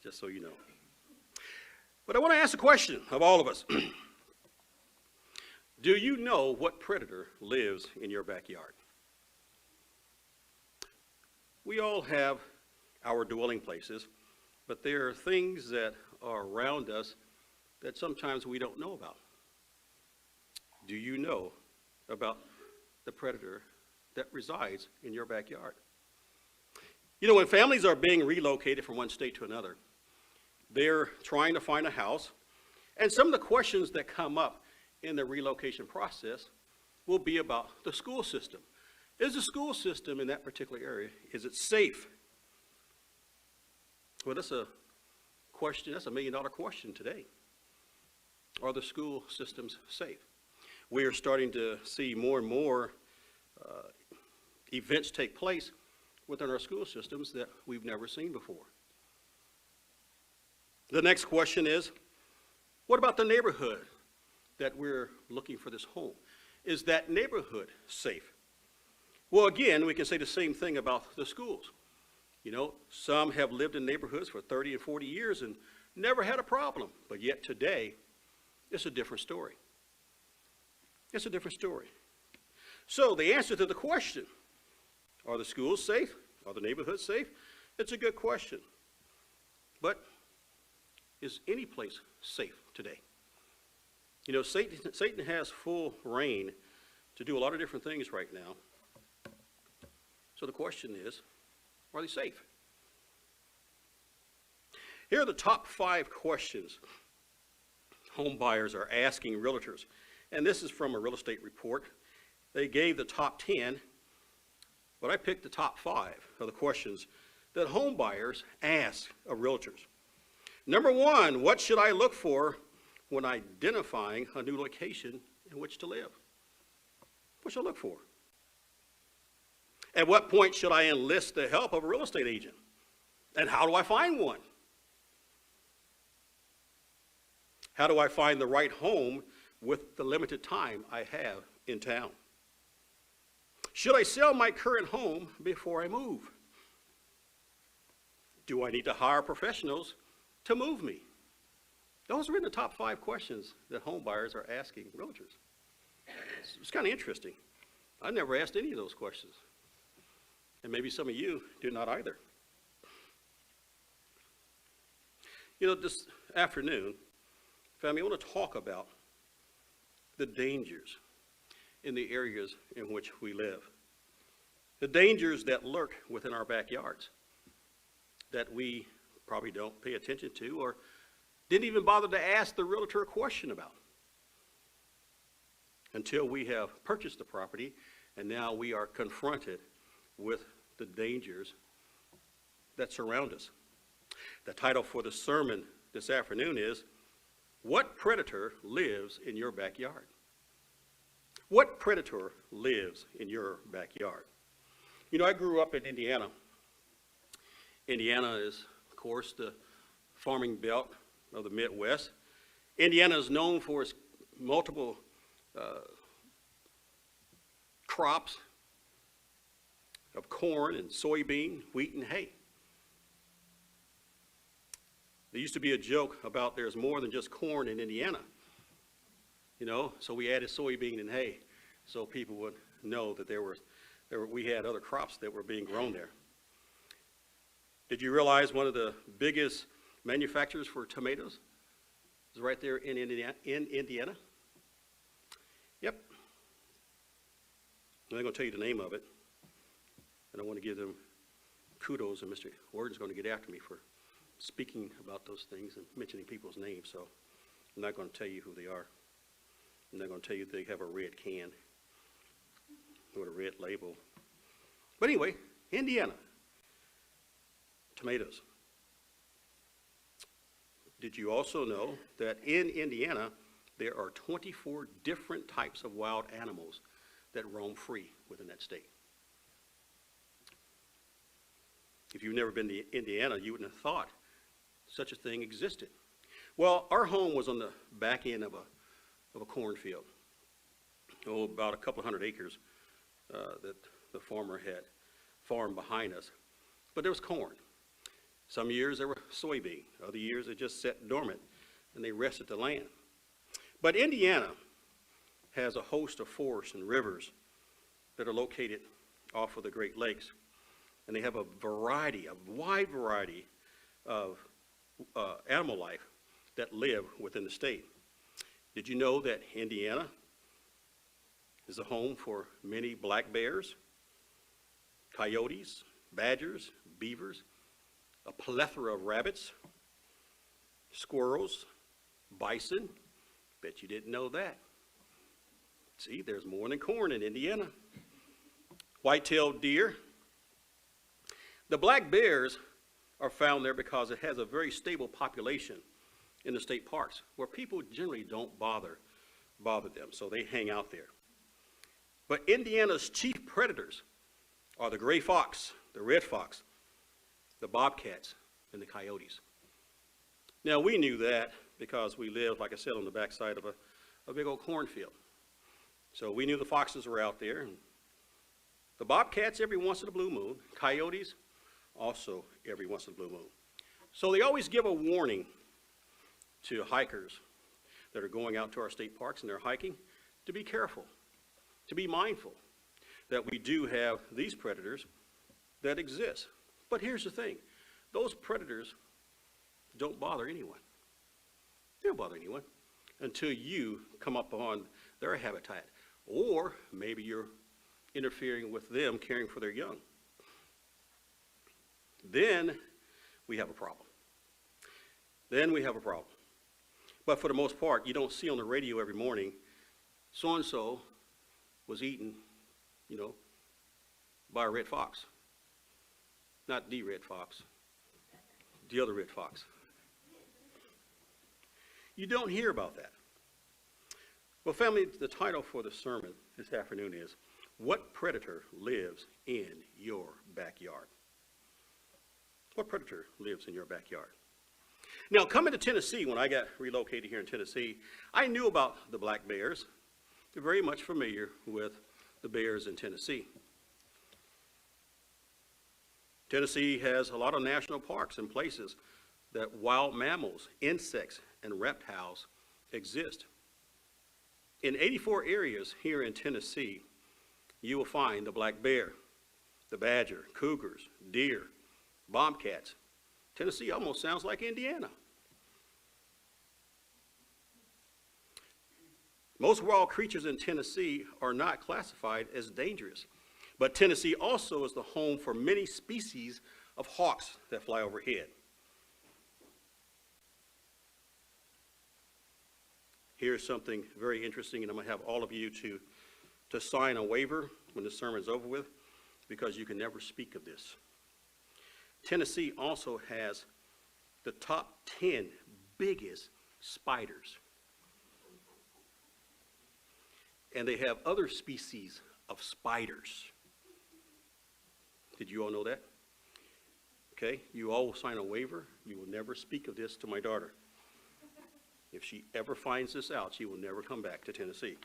just so you know. But I want to ask a question of all of us. Do you know what predator lives in your backyard? We all have our dwelling places, but there are things that are around us that sometimes we don't know about. Do you know about the predator that resides in your backyard? You know, when families are being relocated from one state to another, they're trying to find a house, and some of the questions that come up in the relocation process will be about the school system. Is the school system in that particular area, is it safe? Well, that's a question, that's $1 million question today. Are the school systems safe? We are starting to see more and more events take place within our school systems that we've never seen before. The next question is, what about the neighborhood that we're looking for this home? Is that neighborhood safe? Well, again, we can say the same thing about the schools. You know, some have lived in neighborhoods for 30 and 40 years and never had a problem, but yet today, it's a different story. It's a different story. So the answer to the question, are the schools safe? Are the neighborhoods safe? It's a good question. But is any place safe today? You know, Satan has full reign to do a lot of different things right now. So the question is, are they safe? Here are the top 5 questions home buyers are asking realtors. And this is from a real estate report. They gave the top 10, but I picked the top 5 of the questions that home buyers ask of realtors. Number 1, what should I look for when identifying a new location in which to live? What should I look for? At what point should I enlist the help of a real estate agent? And how do I find one? How do I find the right home with the limited time I have in town? Should I sell my current home before I move? Do I need to hire professionals to move me? Those are in the top 5 questions that home buyers are asking realtors. It's kind of interesting. I never asked any of those questions. And maybe some of you do not either. You know, this afternoon, family, I want to talk about the dangers in the areas in which we live. The dangers that lurk within our backyards that we probably don't pay attention to or didn't even bother to ask the realtor a question about until we have purchased the property and now we are confronted with the dangers that surround us. The title for the sermon this afternoon is, What Predator Lives in Your Backyard? What predator lives in your backyard? You know, I grew up in Indiana. Indiana is, of course, the farming belt of the Midwest. Indiana is known for its multiple crops of corn and soybean, wheat, and hay. There used to be a joke about there's more than just corn in Indiana. You know, so we added soybean and hay so people would know that we had other crops that were being grown there. Did you realize one of the biggest manufacturers for tomatoes is right there in Indiana? Yep. I'm not going to tell you the name of it. I don't want to give them kudos, and Mr. Warden's going to get after me for speaking about those things and mentioning people's names, so I'm not going to tell you who they are. I'm not going to tell you they have a red can with a red label. But anyway, Indiana, tomatoes. Did you also know that in Indiana, there are 24 different types of wild animals that roam free within that state? If you've never been to Indiana, you wouldn't have thought such a thing existed. Well, our home was on the back end of a cornfield. Oh, about a couple hundred acres that the farmer had farmed behind us. But there was corn. Some years they were soybean. Other years they just sat dormant and they rested the land. But Indiana has a host of forests and rivers that are located off of the Great Lakes. And they have a wide variety of animal life that live within the state. Did you know that Indiana is a home for many black bears, coyotes, badgers, beavers, a plethora of rabbits, squirrels, bison? Bet you didn't know that. See, there's more than corn in Indiana. White-tailed deer. The black bears are found there because it has a very stable population in the state parks where people generally don't bother them, so they hang out there. But Indiana's chief predators are the gray fox, the red fox, the bobcats, and the coyotes. Now, we knew that because we lived, like I said, on the backside of a big old cornfield. So we knew the foxes were out there, and the bobcats every once in a blue moon, coyotes also every once in a blue moon. So they always give a warning to hikers that are going out to our state parks and they're hiking to be careful, to be mindful that we do have these predators that exist. But here's the thing, those predators don't bother anyone. They don't bother anyone until you come up on their habitat, or maybe you're interfering with them caring for their young. Then we have a problem. But for the most part, you don't see on the radio every morning, so-and-so was eaten, by a red fox. Not the red fox, the other red fox. You don't hear about that. Well, family, the title for the sermon this afternoon is, What Predator Lives in Your Backyard? What predator lives in your backyard? Now, coming to Tennessee, when I got relocated here in Tennessee, I knew about the black bears. They're very much familiar with the bears in Tennessee. Tennessee has a lot of national parks and places that wild mammals, insects, and reptiles exist. In 84 areas here in Tennessee, you will find the black bear, the badger, cougars, deer, bobcats. Tennessee almost sounds like Indiana. Most wild creatures in Tennessee are not classified as dangerous, but Tennessee also is the home for many species of hawks that fly overhead. Here's something very interesting, and I'm going to have all of you to sign a waiver when the sermon's over with, because you can never speak of this. Tennessee also has the top 10 biggest spiders. And they have other species of spiders. Did you all know that? Okay, you all will sign a waiver. You will never speak of this to my daughter. If she ever finds this out, she will never come back to Tennessee.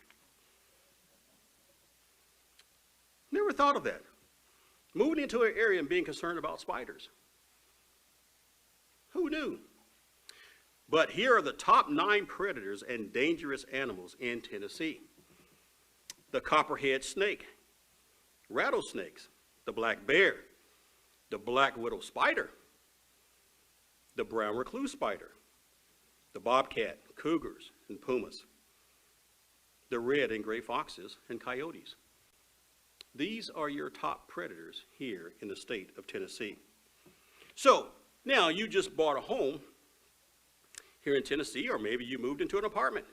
Never thought of that. Moving into an area and being concerned about spiders. Who knew? But here are the top 9 predators and dangerous animals in Tennessee. The copperhead snake, rattlesnakes, the black bear, the black widow spider, the brown recluse spider, the bobcat, cougars, and pumas, the red and gray foxes and coyotes. These are your top predators here in the state of Tennessee. So, now you just bought a home here in Tennessee, or maybe you moved into an apartment.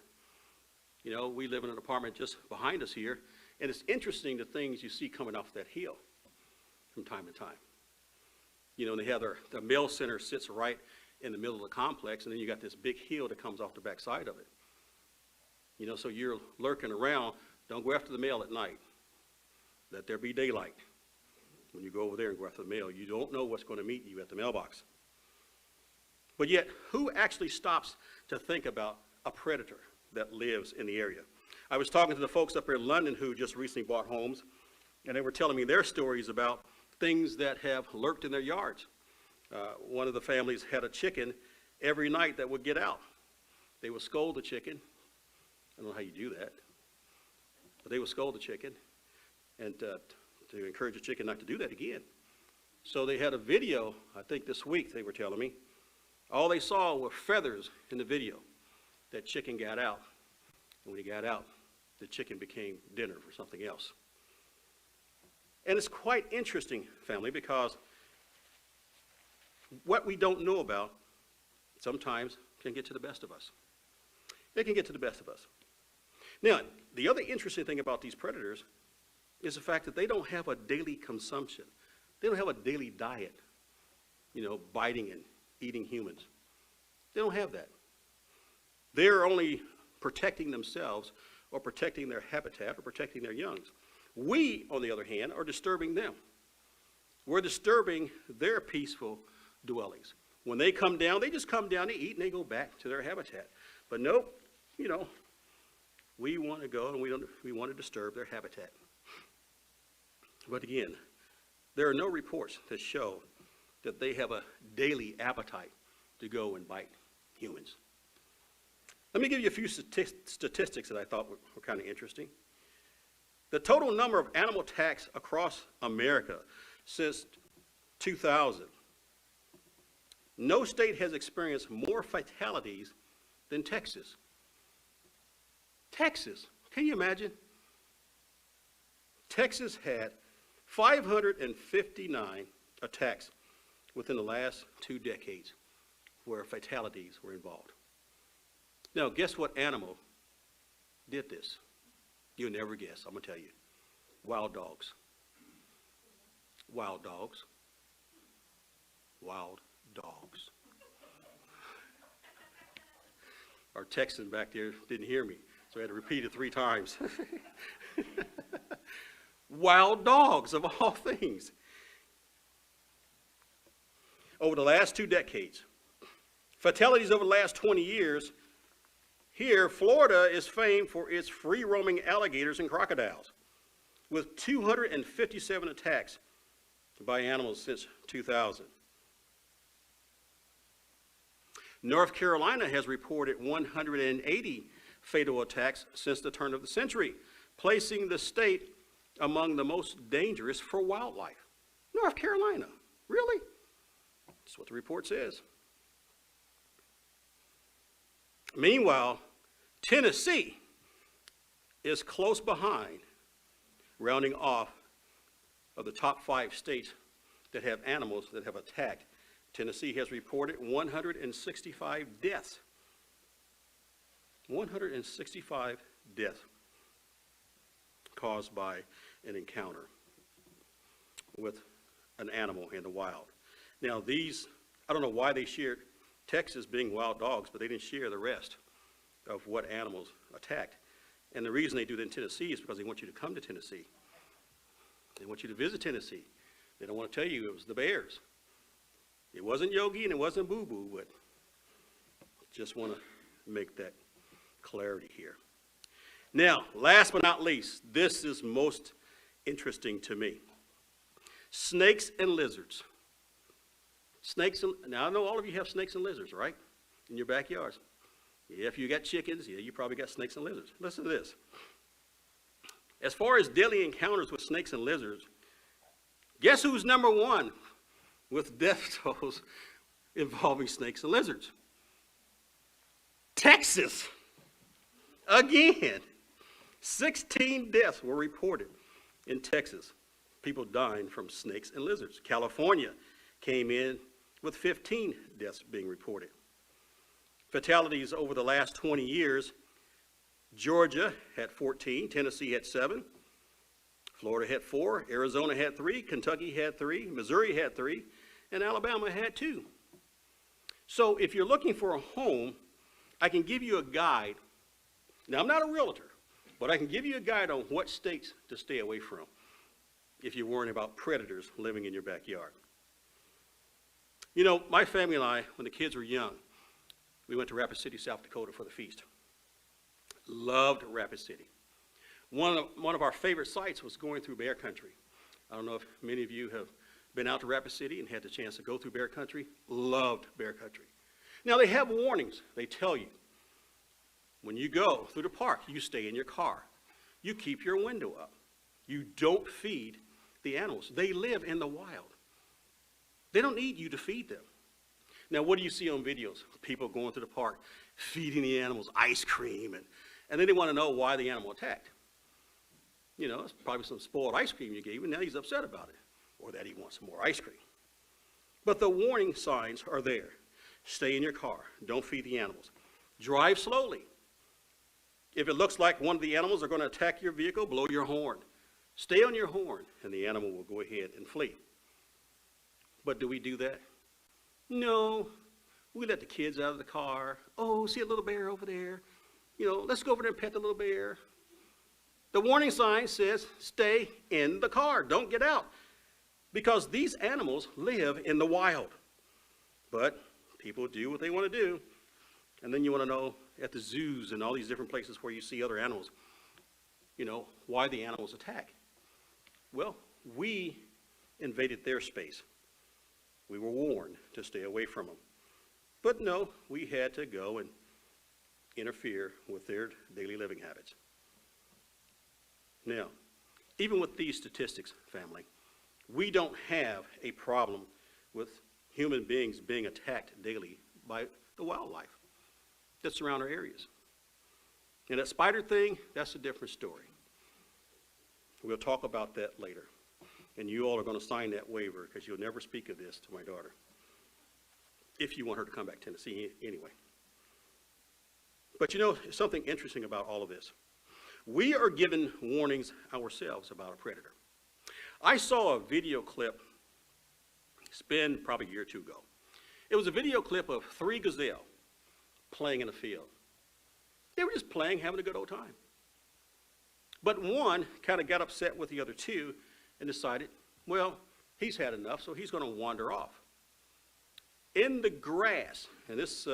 We live in an apartment just behind us here, and it's interesting the things you see coming off that hill from time to time. And they have the mail center sits right in the middle of the complex, and then you got this big hill that comes off the back side of it. So you're lurking around. Don't go after the mail at night. Let there be daylight. When you go over there and go after the mail, you don't know what's going to meet you at the mailbox. But yet, who actually stops to think about a predator that lives in the area? I was talking to the folks up here in London who just recently bought homes, and they were telling me their stories about things that have lurked in their yards. One of the families had a chicken every night that would get out. They would scold the chicken. I don't know how you do that, but they would scold the chicken and to encourage the chicken not to do that again. So they had a video, I think this week they were telling me. All they saw were feathers in the video. That chicken got out. And when he got out, the chicken became dinner for something else. And it's quite interesting, family, because what we don't know about sometimes can get to the best of us. It can get to the best of us. Now, the other interesting thing about these predators is the fact that they don't have a daily consumption. They don't have a daily diet, biting and eating humans. They don't have that. They're only protecting themselves or protecting their habitat or protecting their youngs. We, on the other hand, are disturbing them. We're disturbing their peaceful dwellings. When they come down, they just come down, they eat, and they go back to their habitat. But nope, we want to go and we want to disturb their habitat. But again, there are no reports that show that they have a daily appetite to go and bite humans. Let me give you a few statistics that I thought were kind of interesting. The total number of animal attacks across America since 2000. No state has experienced more fatalities than Texas. Texas, can you imagine? Texas had 559 attacks within the last 2 decades where fatalities were involved. Now, guess what animal did this? You'll never guess. I'm going to tell you. Wild dogs. Wild dogs. Wild dogs. Our Texan back there didn't hear me, so I had to repeat it 3 times. Wild dogs, of all things. Over the last 2 decades, fatalities over the last 20 years, here, Florida is famed for its free-roaming alligators and crocodiles, with 257 attacks by animals since 2000. North Carolina has reported 180 fatal attacks since the turn of the century, placing the state among the most dangerous for wildlife. North Carolina, really? That's what the report says. Meanwhile, Tennessee is close behind, rounding off of the top 5 states that have animals that have attacked. Tennessee has reported 165 deaths. 165 deaths caused by an encounter with an animal in the wild. Now these, I don't know why they shared Texas being wild dogs, but they didn't share the rest of what animals attacked. And the reason they do that in Tennessee is because they want you to come to Tennessee. They want you to visit Tennessee. They don't want to tell you it was the bears. It wasn't Yogi and it wasn't Boo Boo, but just want to make that clarity here. Now, last but not least, this is most interesting to me. Snakes and lizards. Now I know all of you have snakes and lizards, right? In your backyards. Yeah, if you got chickens, yeah, you probably got snakes and lizards. Listen to this. As far as daily encounters with snakes and lizards, guess who's number 1 with death tolls involving snakes and lizards? Texas. Again. 16 deaths were reported in Texas. People dying from snakes and lizards. California came in with 15 deaths being reported. Fatalities over the last 20 years, Georgia had 14, Tennessee had 7, Florida had 4, Arizona had 3, Kentucky had 3, Missouri had 3, and Alabama had 2. So if you're looking for a home, I can give you a guide. Now, I'm not a realtor, but I can give you a guide on what states to stay away from if you're worrying about predators living in your backyard. You know, my family and I, when the kids were young, we went to Rapid City, South Dakota for the feast. Loved Rapid City. One of our favorite sites was going through bear country. I don't know if many of you have been out to Rapid City and had the chance to go through bear country, loved bear country. Now they have warnings. They tell you, when you go through the park, you stay in your car. You keep your window up. You don't feed the animals. They live in the wild. They don't need you to feed them. Now, what do you see on videos? People going to the park, feeding the animals ice cream, and then they want to know why the animal attacked. You know, it's probably some spoiled ice cream you gave him, and now he's upset about it, or that he wants some more ice cream. But the warning signs are there. Stay in your car. Don't feed the animals. Drive slowly. If it looks like one of the animals are going to attack your vehicle, blow your horn. Stay on your horn, and the animal will go ahead and flee. But do we do that? No. We let the kids out of the car. Oh, see a little bear over there. You know, let's go over there and pet the little bear. The warning sign says, stay in the car. Don't get out. Because these animals live in the wild. But people do what they want to do. And then you want to know, at the zoos and all these different places where you see other animals, you know, why the animals attack. Well, we invaded their space. We were warned to stay away from them. But no, we had to go and interfere with their daily living habits. Now, even with these statistics, family, we don't have a problem with human beings being attacked daily by the wildlife that surround our areas. And that spider thing, that's a different story. We'll talk about that later. And you all are going to sign that waiver because you'll never speak of this to my daughter, if you want her to come back to Tennessee anyway. But you know, something interesting about all of this. We are given warnings ourselves about a predator. I saw a video clip, it's been probably a year or two ago. It was a video clip of 3 gazelle playing in a field. They were just playing, having a good old time. But one kind of got upset with the other 2 and decided, well, he's had enough, so he's going to wander off. In the grass, and this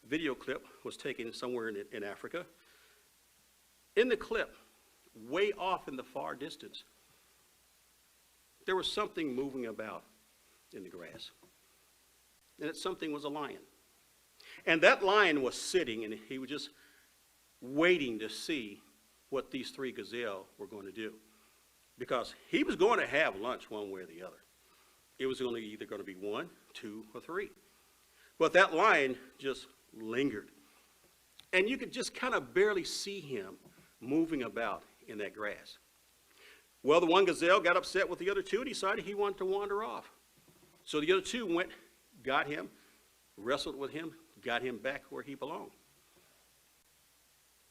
video clip was taken somewhere in Africa, in the clip, way off in the far distance, there was something moving about in the grass. And that something was a lion. And that lion was sitting, and he was just waiting to see what these 3 gazelle were going to do. Because he was going to have lunch one way or the other. It was either going to be 1, 2, or 3. But that lion just lingered. And you could just kind of barely see him moving about in that grass. Well, the one gazelle got upset with the other 2 and decided he wanted to wander off. So the other 2 went, got him, wrestled with him, got him back where he belonged.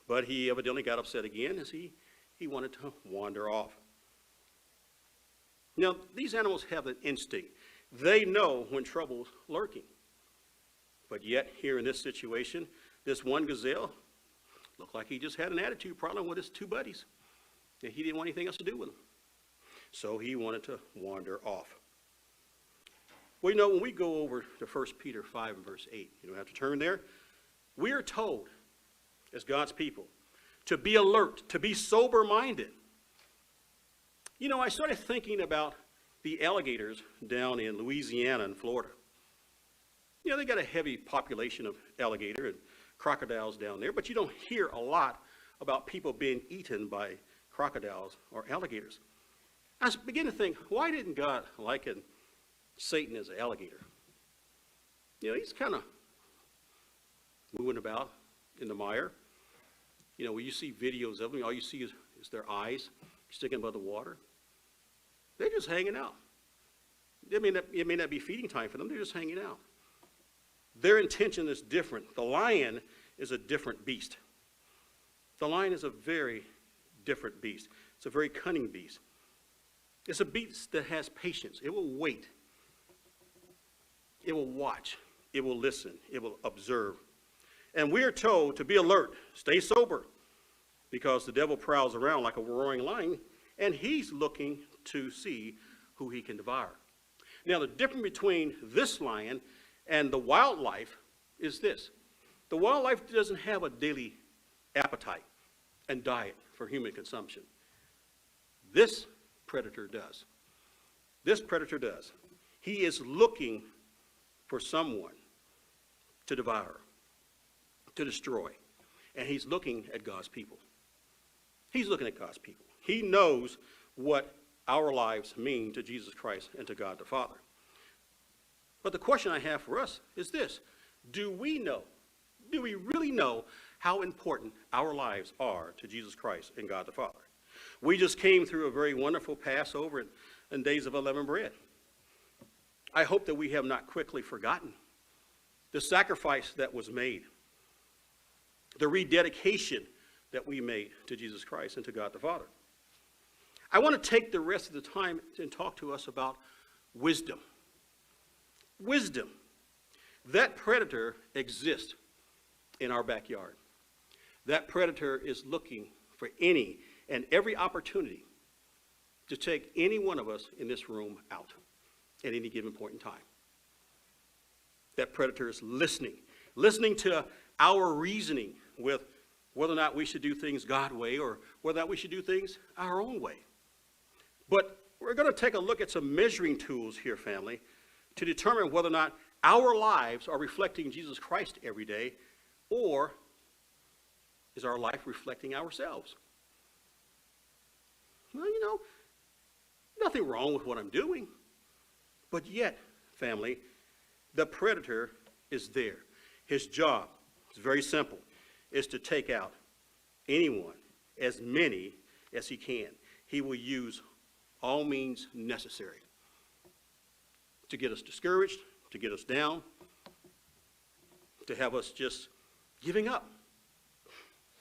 But he evidently got upset again as he wanted to wander off. Now, these animals have an instinct. They know when trouble's lurking. But yet, here in this situation, this one gazelle looked like he just had an attitude problem with his 2 buddies. And he didn't want anything else to do with them. So he wanted to wander off. Well, you know, when we go over to 1 Peter 5 and verse 8, you don't have to turn there. We are told, as God's people, to be alert, to be sober-minded. You know, I started thinking about the alligators down in Louisiana and Florida. You know, they got a heavy population of alligator and crocodiles down there, but you don't hear a lot about people being eaten by crocodiles or alligators. I began to think, why didn't God liken Satan as an alligator? You know, he's kind of moving about in the mire. You know, when you see videos of them, all you see is their eyes sticking above the water. They're just hanging out. It may not be feeding time for them. They're just hanging out. Their intention is different. The lion is a different beast. The lion is a very different beast. It's a very cunning beast. It's a beast that has patience. It will wait. It will watch. It will listen. It will observe. And we are told to be alert, stay sober, because the devil prowls around like a roaring lion, and he's looking to see who he can devour. Now, the difference between this lion and the wildlife is this. The wildlife doesn't have a daily appetite and diet for human consumption. This predator does. This predator does. He is looking for someone to devour, to destroy. And he's looking at God's people. He's looking at God's people. He knows what our lives mean to Jesus Christ and to God the Father. But the question I have for us is this: do we know? Do we really know how important our lives are to Jesus Christ and God the Father? We just came through a very wonderful Passover and Days of Unleavened Bread. I hope that we have not quickly forgotten the sacrifice that was made, the rededication that we made to Jesus Christ and to God the Father. I want to take the rest of the time and talk to us about wisdom. Wisdom. That predator exists in our backyard. That predator is looking for any and every opportunity to take any one of us in this room out at any given point in time. That predator is listening to our reasoning with whether or not we should do things God's way or whether or not we should do things our own way. But we're going to take a look at some measuring tools here, family, to determine whether or not our lives are reflecting Jesus Christ every day, or is our life reflecting ourselves? Well, nothing wrong with what I'm doing. But yet, family, the predator is there. His job is very simple. Is to take out anyone, as many as he can. He will use all means necessary to get us discouraged, to get us down, to have us just giving up.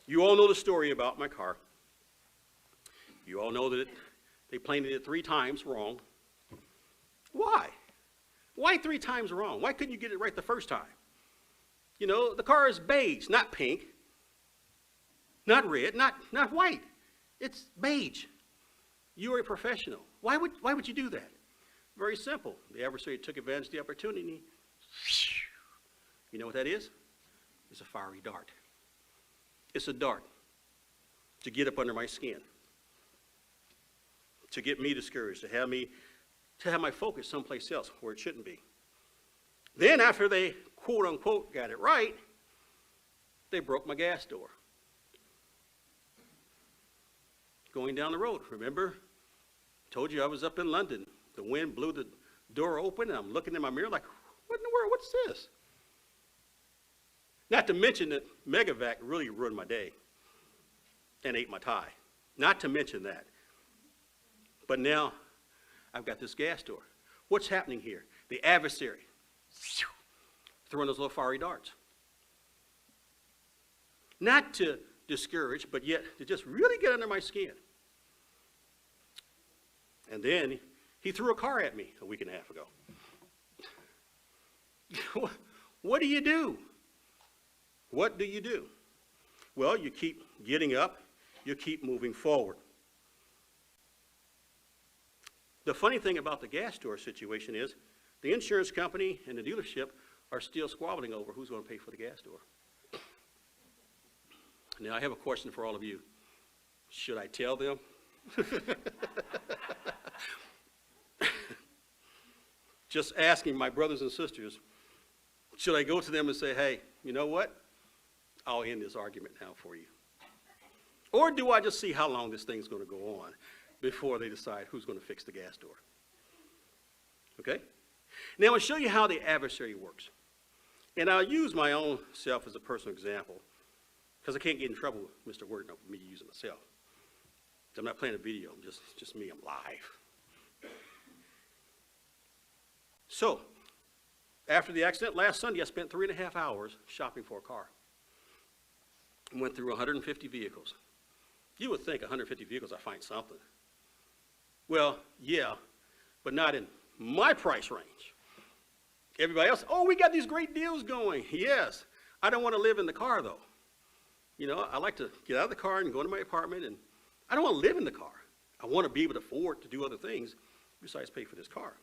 You all know the story about my car. You all know that they painted it 3 times wrong. Why? Why 3 times wrong? Why couldn't you get it right the first time? The car is beige, not pink, not red, not white. It's beige. You are a professional. Why would you do that? Very simple. The adversary took advantage of the opportunity. You know what that is? It's a fiery dart. It's a dart to get up under my skin, to get me discouraged, to have my focus someplace else where it shouldn't be. Then after they, quote unquote, got it right, they broke my gas door. Going down the road, remember? Told you I was up in London. The wind blew the door open, and I'm looking in my mirror like, what in the world, what's this? Not to mention that Megavac really ruined my day and ate my tie. Not to mention that. But now I've got this gas door. What's happening here? The adversary throwing those little fiery darts. Not to discourage, but yet to just really get under my skin. And then he threw a car at me a week and a half ago. What do you do? What do you do? Well, you keep getting up. You keep moving forward. The funny thing about the gas door situation is the insurance company and the dealership are still squabbling over who's going to pay for the gas door. Now, I have a question for all of you. Should I tell them? Just asking my brothers and sisters, should I go to them and say, hey, you know what? I'll end this argument now for you. Or do I just see how long this thing's going to go on before they decide who's going to fix the gas door? Okay? Now, I'll show you how the adversary works. And I'll use my own self as a personal example, because I can't get in trouble with Mr. Word over me using myself. I'm not playing a video, I'm just me, I'm live. So, after the accident last Sunday, I spent 3.5 hours shopping for a car. I went through 150 vehicles. You would think 150 vehicles, I find something. Well, yeah, but not in my price range. Everybody else, oh, we got these great deals going. Yes, I don't want to live in the car, though. I like to get out of the car and go into my apartment, and I don't want to live in the car. I want to be able to afford to do other things besides pay for this car.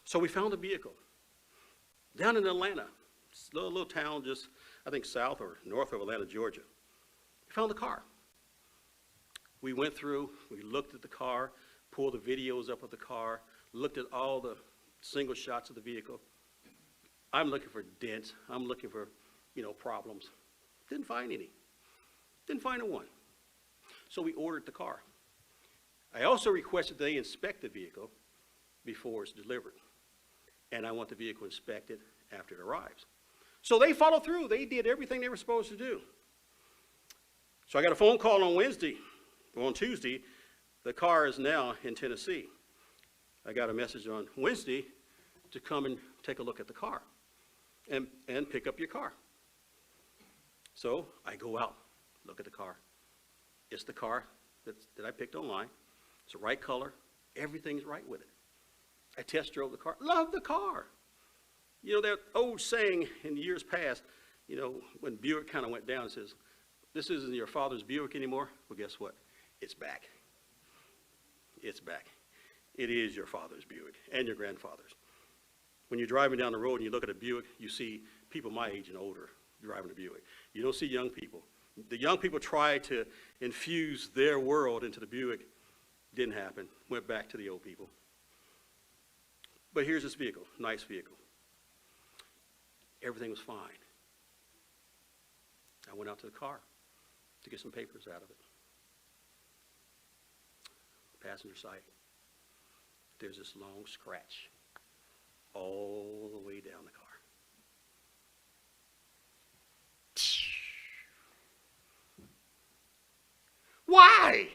So we found a vehicle down in Atlanta, a little town just, I think, south or north of Atlanta, Georgia. We found the car. We went through, we looked at the car, pulled the videos up of the car, looked at all the single shots of the vehicle. I'm looking for dents. I'm looking for, problems. Didn't find any. Didn't find a one. So we ordered the car. I also requested they inspect the vehicle before it's delivered. And I want the vehicle inspected after it arrives. So they followed through. They did everything they were supposed to do. So I got a phone call on Tuesday. The car is now in Tennessee. I got a message on Wednesday to come and take a look at the car and pick up your car. So I go out, look at the car. It's the car that I picked online. It's the right color. Everything's right with it. I test drove the car. Love the car. That old saying in years past, when Buick kind of went down, it says, this isn't your father's Buick anymore. Well, guess what? It's back. It's back. It is your father's Buick and your grandfather's. When you're driving down the road and you look at a Buick, you see people my age and older driving a Buick. You don't see young people. The young people try to infuse their world into the Buick. Didn't happen. Went back to the old people. But here's this vehicle, nice vehicle. Everything was fine. I went out to the car to get some papers out of it. Passenger side. There's this long scratch all the way down the car. Why?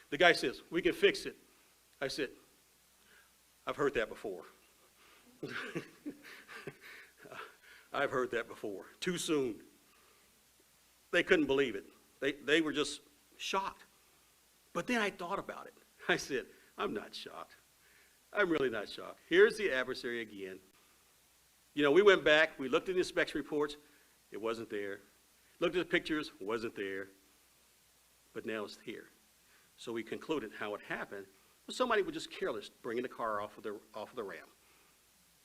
The guy says, we can fix it. I said, I've heard that before. I've heard that before. Too soon. They couldn't believe it. They were just shocked. But then I thought about it. I said, I'm not shocked. I'm really not shocked. Here's the adversary again. We went back. We looked at the inspection reports. It wasn't there. Looked at the pictures. Wasn't there. But now it's here. So we concluded how it happened. Somebody was just careless bringing the car off of the ram.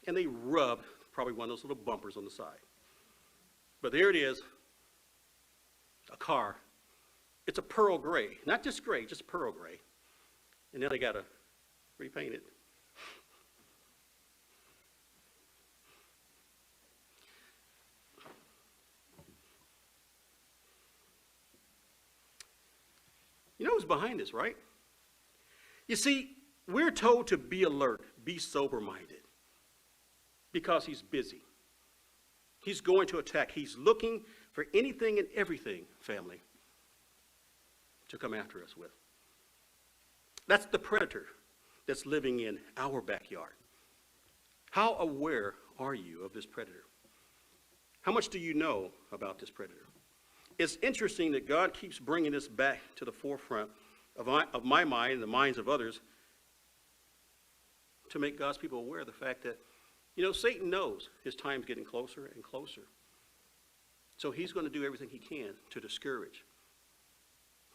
And they rubbed probably one of those little bumpers on the side. But there it is, a car. It's a pearl gray, not just gray, just pearl gray. And now they got to repaint it. You know who's behind this, right? You see, we're told to be alert, be sober-minded, because he's busy. He's going to attack. He's looking for anything and everything, family, to come after us with. That's the predator that's living in our backyard. How aware are you of this predator? How much do you know about this predator? It's interesting that God keeps bringing this back to the forefront of my mind and the minds of others to make God's people aware of the fact that, Satan knows his time's getting closer and closer. So he's going to do everything he can to discourage,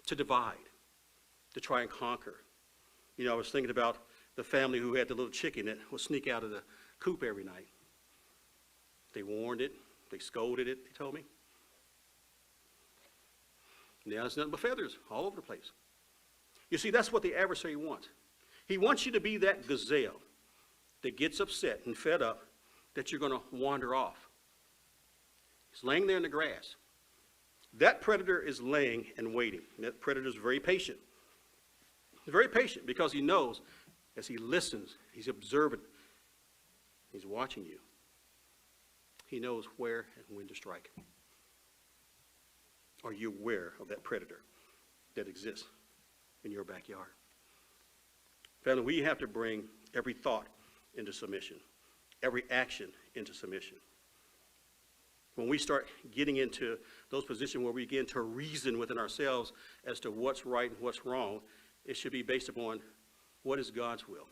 to divide, to try and conquer. I was thinking about the family who had the little chicken that would sneak out of the coop every night. They warned it. They scolded it, they told me. Now it's nothing but feathers all over the place. You see, that's what the adversary wants. He wants you to be that gazelle that gets upset and fed up that you're going to wander off. He's laying there in the grass. That predator is laying and waiting. And that predator is very patient. He's very patient because he knows as he listens, he's observant, he's watching you. He knows where and when to strike. Are you aware of that predator that exists in your backyard? Family, we have to bring every thought into submission, every action into submission. When we start getting into those positions where we begin to reason within ourselves as to what's right and what's wrong, it should be based upon what is God's will.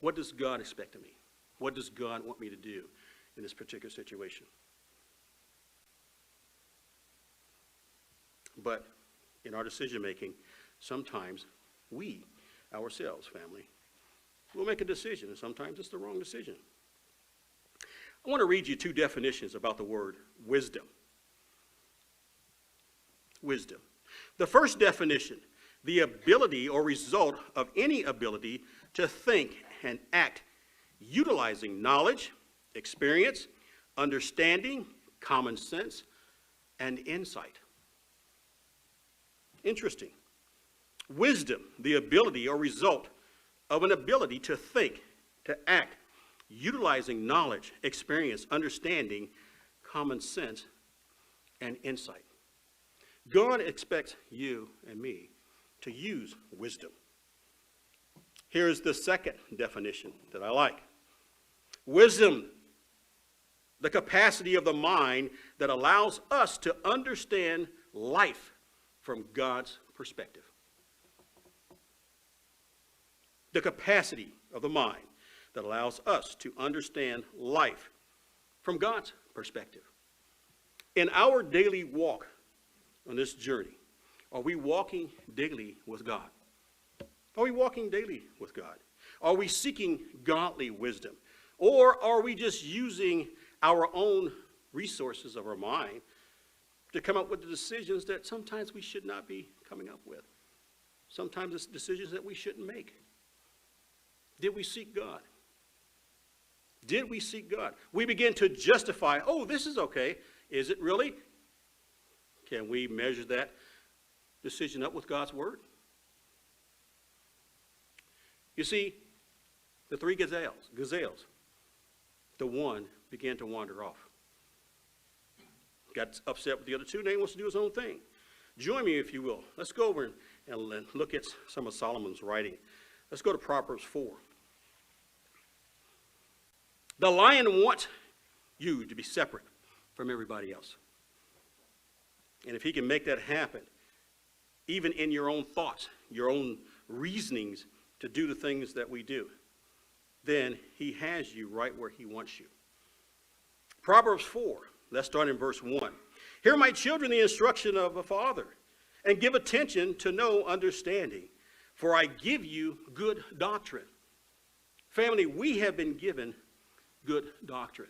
What does God expect of me? What does God want me to do in this particular situation? But in our decision making, sometimes we, ourselves, family, will make a decision, and sometimes it's the wrong decision. I want to read you two definitions about the word wisdom. Wisdom. The first definition, the ability or result of any ability to think and act, utilizing knowledge, experience, understanding, common sense, and insight. Interesting. Wisdom, the ability or result of an ability to think, to act, utilizing knowledge, experience, understanding, common sense, and insight. God expects you and me to use wisdom. Here's the second definition that I like. Wisdom, the capacity of the mind that allows us to understand life from God's perspective. The capacity of the mind that allows us to understand life from God's perspective. In our daily walk on this journey, are we walking daily with God? Are we walking daily with God? Are we seeking godly wisdom? Or are we just using our own resources of our mind to come up with the decisions that sometimes we should not be coming up with? Sometimes it's decisions that we shouldn't make. Did we seek God? Did we seek God? We begin to justify, oh, this is okay. Is it really? Can we measure that decision up with God's word? You see, the three gazelles, the one began to wander off. Got upset with the other two, and he wants to do his own thing. Join me, if you will. Let's go over and look at some of Solomon's writing. Let's go to Proverbs 4. The lion wants you to be separate from everybody else. And if he can make that happen, even in your own thoughts, your own reasonings to do the things that we do, then he has you right where he wants you. Proverbs 4, let's start in verse 1. Hear, my children, the instruction of a father, and give attention to know understanding, for I give you good doctrine. Family, we have been given good doctrine.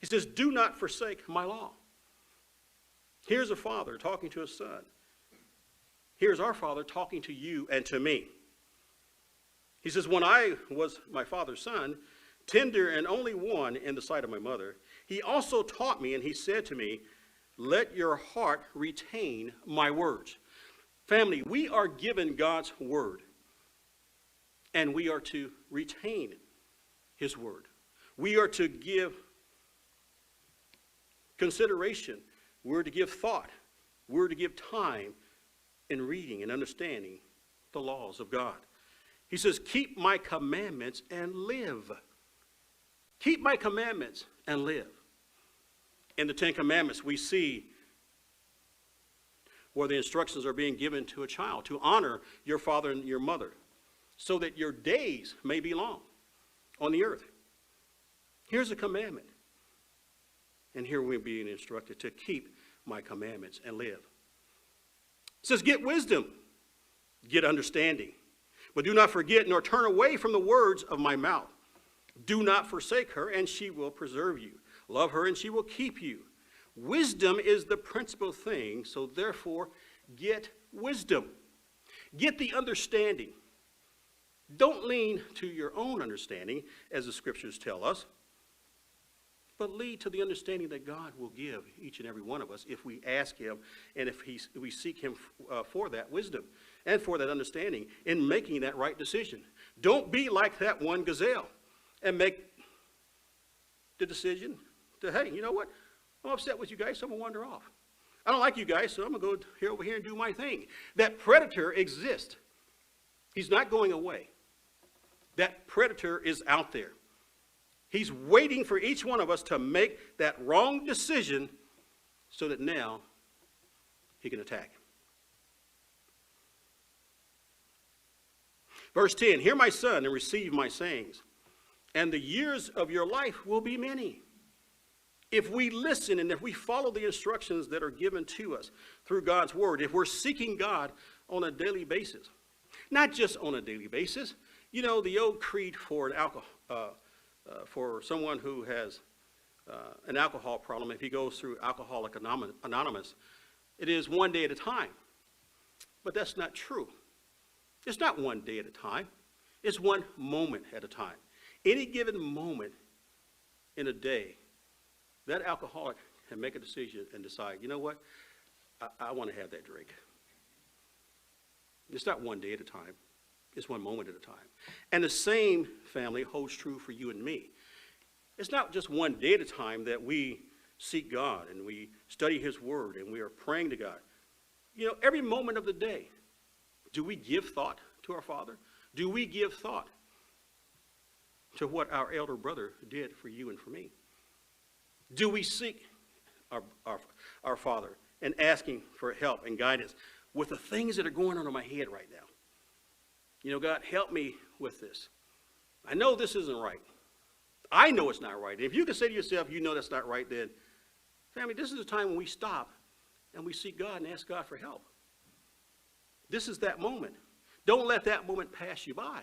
He says, do not forsake my law. Here's a father talking to his son. Here's our Father talking to you and to me. He says, when I was my father's son, tender and only one in the sight of my mother, he also taught me, and he said to me, let your heart retain my words. Family, we are given God's word, and we are to retain his word. We are to give consideration. We're to give thought. We're to give time in reading and understanding the laws of God. He says, keep my commandments and live. Keep my commandments and live. In the Ten Commandments, we see where the instructions are being given to a child to honor your father and your mother so that your days may be long on the earth. Here's a commandment. And here we're being instructed to keep my commandments and live. It says, get wisdom, get understanding, but do not forget nor turn away from the words of my mouth. Do not forsake her, and she will preserve you. Love her, and she will keep you. Wisdom is the principal thing, so therefore get wisdom. Get the understanding. Don't lean to your own understanding, as the scriptures tell us, but lead to the understanding that God will give each and every one of us if we ask him and if we seek him for that wisdom and for that understanding in making that right decision. Don't be like that one gazelle and make the decision to, hey, you know what? I'm upset with you guys, so I'm going to wander off. I don't like you guys, so I'm going to go over here and do my thing. That predator exists. He's not going away. That predator is out there. He's waiting for each one of us to make that wrong decision so that now he can attack. Verse 10, hear my son and receive my sayings, and the years of your life will be many. If we listen and if we follow the instructions that are given to us through God's word, if we're seeking God on a daily basis, not just on a daily basis, you know, the old creed for for someone who has an alcohol problem, if he goes through Alcoholics Anonymous, it is one day at a time. But that's not true. It's not one day at a time. It's one moment at a time. Any given moment in a day, that alcoholic can make a decision and decide, you know what, I want to have that drink. It's not one day at a time. It's one moment at a time. And the same, family, holds true for you and me. It's not just one day at a time that we seek God and we study his word and we are praying to God. You know, every moment of the day, do we give thought to our Father? Do we give thought to what our elder brother did for you and for me? Do we seek our Father and asking for help and guidance with the things that are going on in my head right now? You know, God, help me with this. I know this isn't right. I know it's not right. And if you can say to yourself, you know that's not right, then, family, this is the time when we stop and we seek God and ask God for help. This is that moment. Don't let that moment pass you by.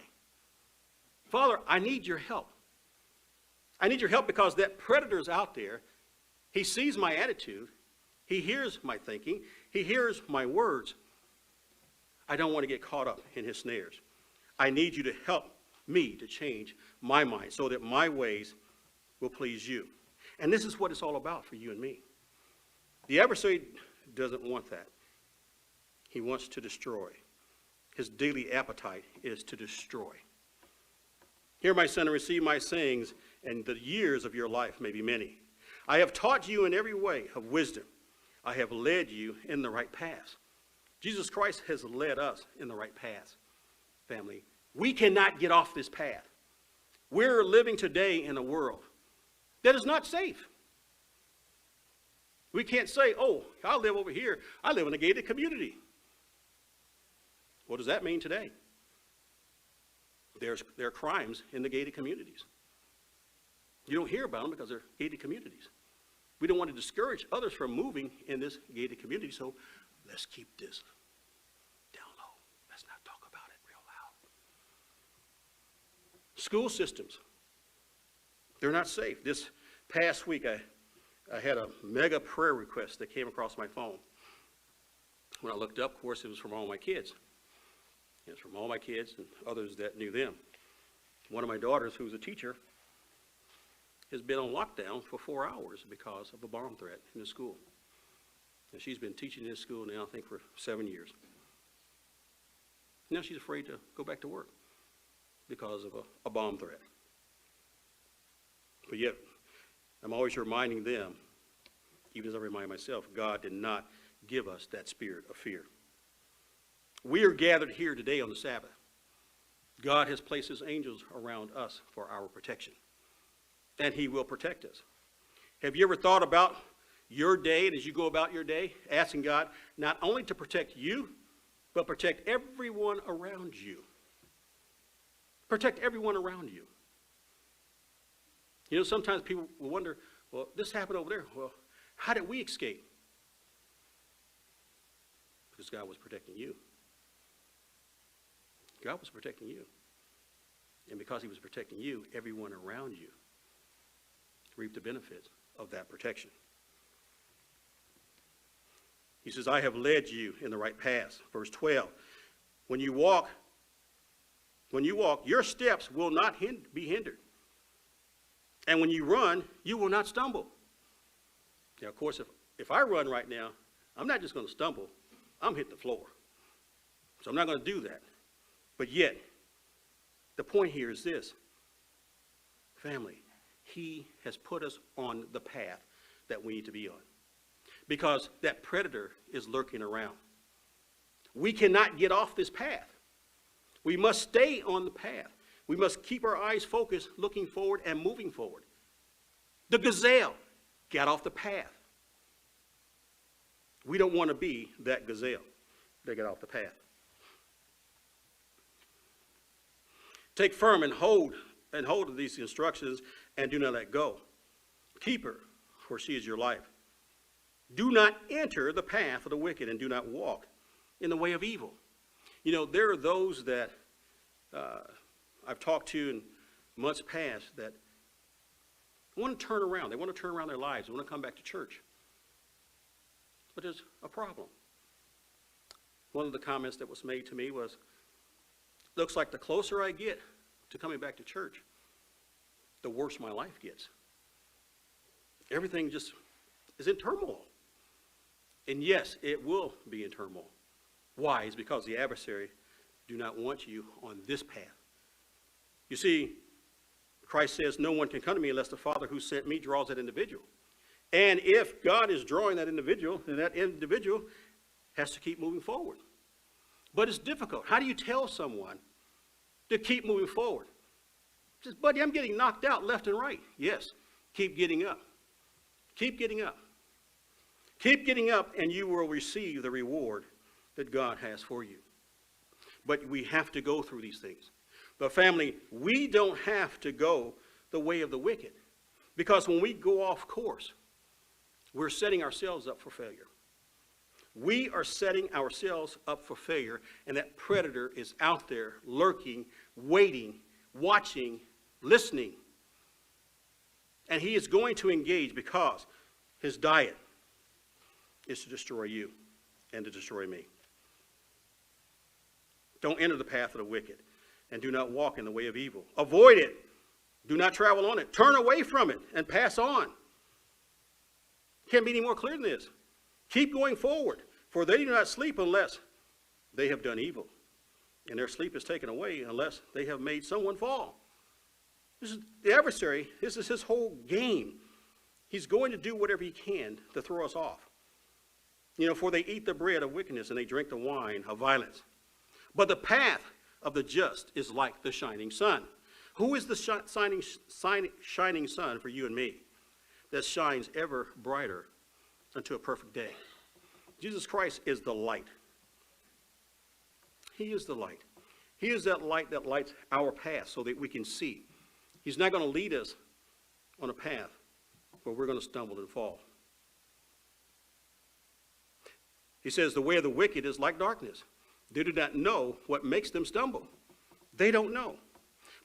Father, I need your help. I need your help because that predator is out there. He sees my attitude. He hears my thinking. He hears my words. I don't want to get caught up in his snares. I need you to help me to change my mind so that my ways will please you. And this is what it's all about for you and me. The adversary doesn't want that. He wants to destroy. His daily appetite is to destroy. Hear my son and receive my sayings, and the years of your life may be many. I have taught you in every way of wisdom. I have led you in the right path. Jesus Christ has led us in the right path, family. We cannot get off this path. We're living today in a world that is not safe. We can't say, oh, I live over here. I live in a gated community. What does that mean today? There are crimes in the gated communities. You don't hear about them because they're gated communities. We don't want to discourage others from moving in this gated community, so let's keep this down low. Let's not talk about it real loud. School systems, they're not safe. This past week, I had a mega prayer request that came across my phone. When I looked up, of course, it was from all my kids. It's from all my kids and others that knew them. One of my daughters, who's a teacher, has been on lockdown for 4 hours because of a bomb threat in the school. And she's been teaching in this school now, I think, for 7 years. Now she's afraid to go back to work because of a bomb threat. But yet, I'm always reminding them, even as I remind myself, God did not give us that spirit of fear. We are gathered here today on the Sabbath. God has placed his angels around us for our protection, and he will protect us. Have you ever thought about your day, and as you go about your day, asking God not only to protect you, but protect everyone around you? Protect everyone around you. You know, sometimes people will wonder, well, this happened over there. Well, how did we escape? Because God was protecting you. God was protecting you. And because he was protecting you, everyone around you reaped the benefits of that protection. He says, I have led you in the right path. Verse 12. When you walk, your steps will not be hindered. And when you run, you will not stumble. Now, of course, if I run right now, I'm not just going to stumble. I'm hitting the floor. So I'm not going to do that. But yet, the point here is this. Family, he has put us on the path that we need to be on. Because that predator is lurking around. We cannot get off this path. We must stay on the path. We must keep our eyes focused, looking forward and moving forward. The gazelle got off the path. We don't want to be that gazelle that got off the path. Take firm and hold of these instructions and do not let go. Keep her, for she is your life. Do not enter the path of the wicked and do not walk in the way of evil. You know, there are those that I've talked to in months past that want to turn around. They want to turn around their lives. They want to come back to church. But there's a problem. One of the comments that was made to me was, looks like the closer I get to coming back to church, the worse my life gets. Everything just is in turmoil. And yes, it will be in turmoil. Why? It's because the adversary do not want you on this path. You see, Christ says, no one can come to me unless the Father who sent me draws that individual. And if God is drawing that individual, then that individual has to keep moving forward. But it's difficult. How do you tell someone to keep moving forward? Says, buddy, I'm getting knocked out left and right. Yes, keep getting up. Keep getting up. Keep getting up, and you will receive the reward that God has for you. But we have to go through these things. But family, we don't have to go the way of the wicked. Because when we go off course, we're setting ourselves up for failure. We are setting ourselves up for failure, and that predator is out there lurking, waiting, watching, listening. And he is going to engage because his diet is to destroy you and to destroy me. Don't enter the path of the wicked, and do not walk in the way of evil. Avoid it. Do not travel on it. Turn away from it and pass on. Can't be any more clear than this. Keep going forward, for they do not sleep unless they have done evil, and their sleep is taken away unless they have made someone fall. This is the adversary. This is his whole game. He's going to do whatever he can to throw us off. You know, for they eat the bread of wickedness and they drink the wine of violence. But the path of the just is like the shining sun. Who is the shining sun for you and me that shines ever brighter unto a perfect day? Jesus Christ is the light. He is the light. He is that light that lights our path so that we can see. He's not going to lead us on a path where we're going to stumble and fall. He says the way of the wicked is like darkness. They do not know what makes them stumble. They don't know.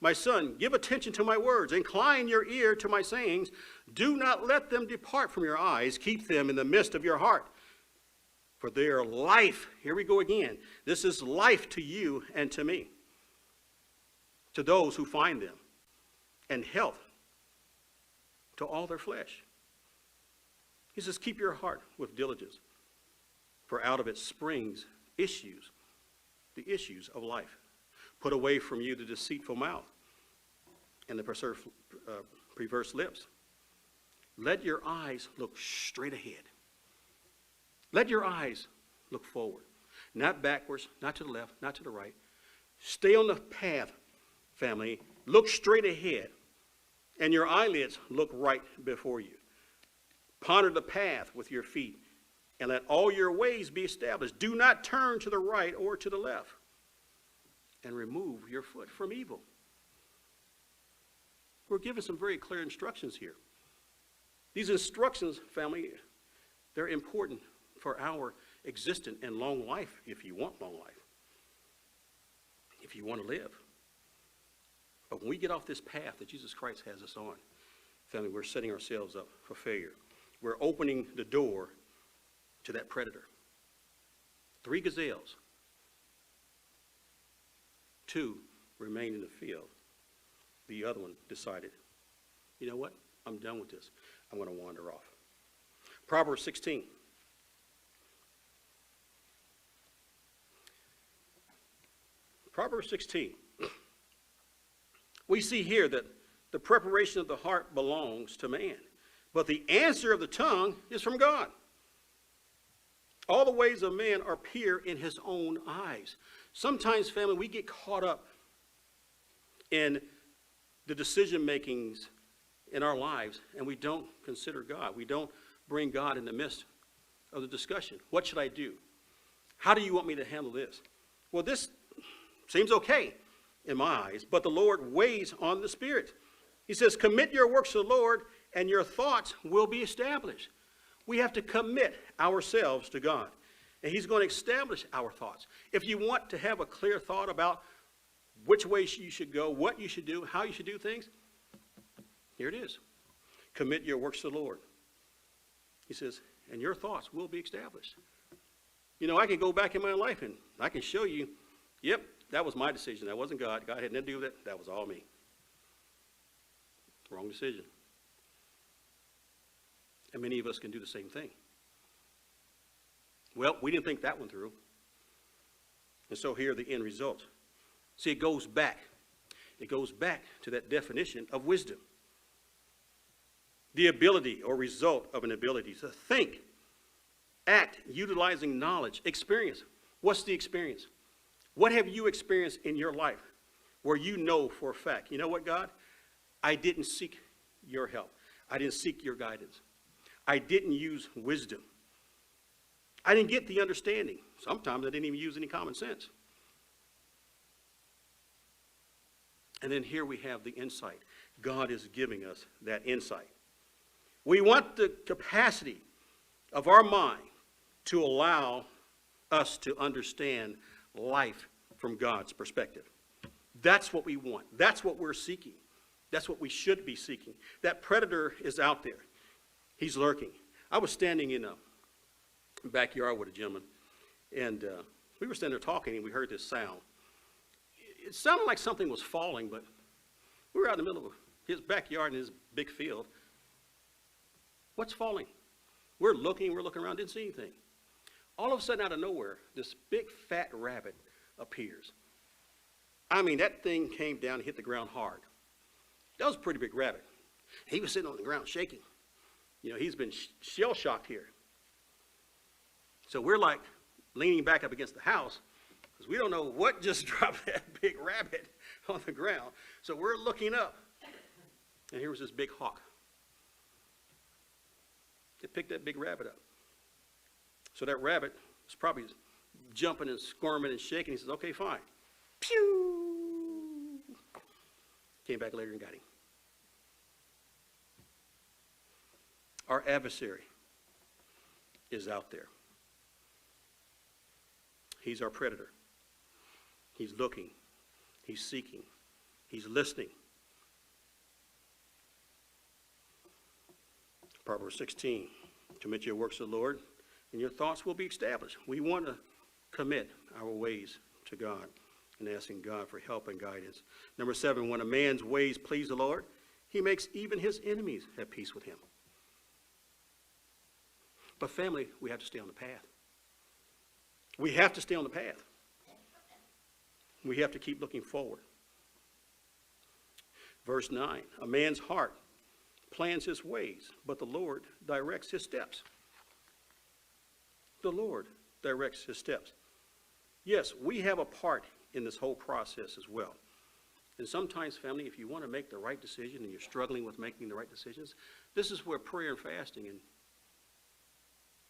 My son, give attention to my words. Incline your ear to my sayings. Do not let them depart from your eyes. Keep them in the midst of your heart. For they are life. Here we go again. This is life to you and to me, to those who find them, and health to all their flesh. He says, keep your heart with diligence, for out of it springs issues, the issues of life. Put away from you the deceitful mouth and the perverse lips. Let your eyes look straight ahead. Let your eyes look forward, not backwards, not to the left, not to the right. Stay on the path, family. Look straight ahead, and your eyelids look right before you. Ponder the path with your feet, and let all your ways be established. Do not turn to the right or to the left, and remove your foot from evil. We're given some very clear instructions here. These instructions, family, they're important for our existence and long life, if you want long life, if you want to live. But when we get off this path that Jesus Christ has us on, family, we're setting ourselves up for failure. We're opening the door to that predator. 3 gazelles. 2 remained in the field. The other one decided, you know what? I'm done with this. I'm going to wander off. Proverbs 16. Proverbs 16. We see here that the preparation of the heart belongs to man, but the answer of the tongue is from God. All the ways of man are pure in his own eyes. Sometimes, family, we get caught up in the decision makings in our lives, and we don't consider God. We don't bring God in the midst of the discussion. What should I do? How do you want me to handle this? Well, this seems okay in my eyes, but the Lord weighs on the spirit. He says, commit your works to the Lord, and your thoughts will be established. We have to commit ourselves to God, and he's going to establish our thoughts. If you want to have a clear thought about which way you should go, what you should do, how you should do things, here it is. Commit your works to the Lord. He says, and your thoughts will be established. You know, I can go back in my life and I can show you, yep, that was my decision. That wasn't God. God had nothing to do with it. That was all me. Wrong decision. And many of us can do the same thing. Well, we didn't think that one through. And so here are the end results. See, it goes back. It goes back to that definition of wisdom. The ability or result of an ability to think, act, utilizing knowledge, experience. What's the experience? What have you experienced in your life where you know for a fact, you know what, God? I didn't seek your help. I didn't seek your guidance. I didn't use wisdom. I didn't get the understanding. Sometimes I didn't even use any common sense. And then here we have the insight. God is giving us that insight. We want the capacity of our mind to allow us to understand life from God's perspective. That's what we want. That's what we're seeking. That's what we should be seeking. That predator is out there. He's lurking. I was standing in a backyard with a gentleman, and we were standing there talking, and we heard this sound. It sounded like something was falling, but we were out in the middle of his backyard in his big field. What's falling? We're looking around, didn't see anything. All of a sudden, out of nowhere, this big fat rabbit appears. I mean, that thing came down and hit the ground hard. That was a pretty big rabbit. He was sitting on the ground shaking. You know, he's been shell-shocked here. So we're like leaning back up against the house because we don't know what just dropped that big rabbit on the ground. So we're looking up, and here was this big hawk. It picked that big rabbit up. So that rabbit was probably jumping and squirming and shaking. He says, okay, fine. Pew! Came back later and got him. Our adversary is out there. He's our predator. He's looking. He's seeking. He's listening. Proverbs 16, commit your works to the Lord, and your thoughts will be established. We want to commit our ways to God and asking God for help and guidance. Number 7, when a man's ways please the Lord, he makes even his enemies have peace with him. But family, we have to stay on the path. We have to stay on the path. We have to keep looking forward. Verse 9, a man's heart plans his ways, but the Lord directs his steps. The Lord directs his steps. Yes, we have a part in this whole process as well. And sometimes, family, if you want to make the right decision and you're struggling with making the right decisions, this is where prayer and fasting and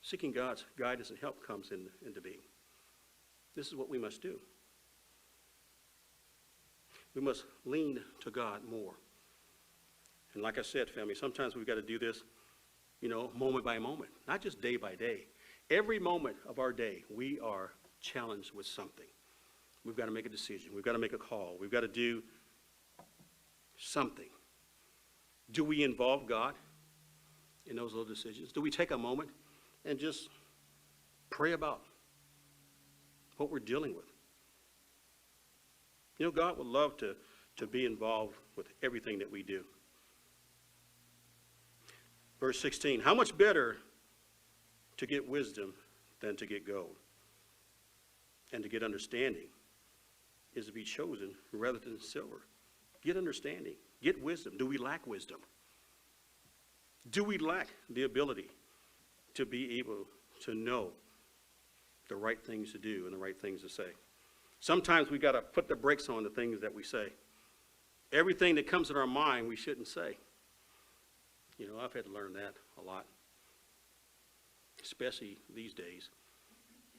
seeking God's guidance and help comes into being. This is what we must do. We must lean to God more. And like I said, family, sometimes we've got to do this, you know, moment by moment, not just day by day. Every moment of our day, we are challenged with something. We've got to make a decision. We've got to make a call. We've got to do something. Do we involve God in those little decisions? Do we take a moment and just pray about what we're dealing with? You know, God would love to be involved with everything that we do. Verse 16, how much better to get wisdom than to get gold? And to get understanding is to be chosen rather than silver. Get understanding. Get wisdom. Do we lack wisdom? Do we lack the ability to be able to know the right things to do and the right things to say? Sometimes we've got to put the brakes on the things that we say. Everything that comes in our mind, we shouldn't say. You know, I've had to learn that a lot, especially these days.